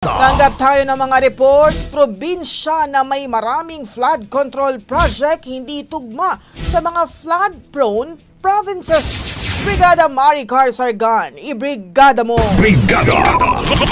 Tanggap tayo ng mga reports, probinsya na may maraming flood control project hindi tugma sa mga flood-prone provinces. Brigada Maricar Sargan, ibrigada mo! Brigada!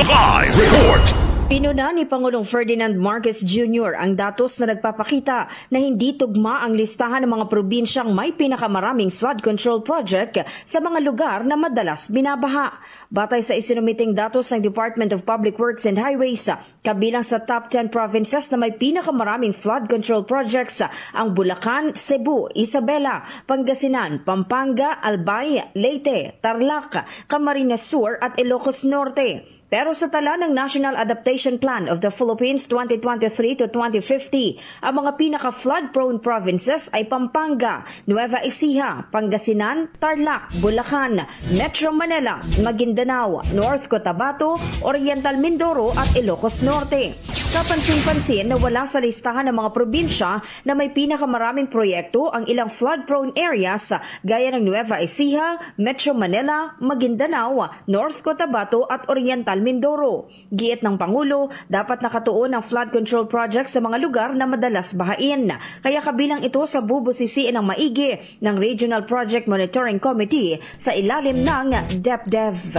Live report! Pinuna ni Pangulong Ferdinand Marcos Jr. ang datos na nagpapakita na hindi tugma ang listahan ng mga probinsyang may pinakamaraming flood control project sa mga lugar na madalas binabaha. Batay sa isinumiting datos ng Department of Public Works and Highways, kabilang sa top 10 provinces na may pinakamaraming flood control projects ang Bulacan, Cebu, Isabela, Pangasinan, Pampanga, Albay, Leyte, Tarlac, Camarines Sur at Ilocos Norte. Pero sa tala ng National Adaptation Plan of the Philippines 2023 to 2050, ang mga pinaka-flood-prone provinces ay Pampanga, Nueva Ecija, Pangasinan, Tarlac, Bulacan, Metro Manila, Maguindanao, North Cotabato, Oriental Mindoro at Ilocos Norte. Kapansin-pansin na wala sa listahan ng mga probinsya na may pinakamaraming proyekto ang ilang flood-prone areas gaya ng Nueva Ecija, Metro Manila, Maguindanao, North Cotabato at Oriental Mindoro. Giit ng Pangulo, dapat nakatuon ang flood control project sa mga lugar na madalas bahain. Kaya kabilang ito sa bubusisiin ng maigi ng Regional Project Monitoring Committee sa ilalim ng DepDev.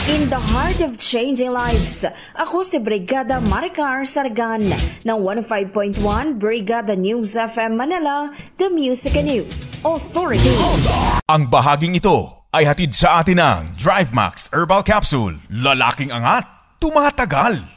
In the heart of changing lives, ako si Brigada Maricar Sargan ng 105.1 Brigada News FM Manila, The Music and News Authority. Ang bahaging ito ay hatid sa atin ng DriveMax Herbal Capsule. Lalaking angat, tumatagal.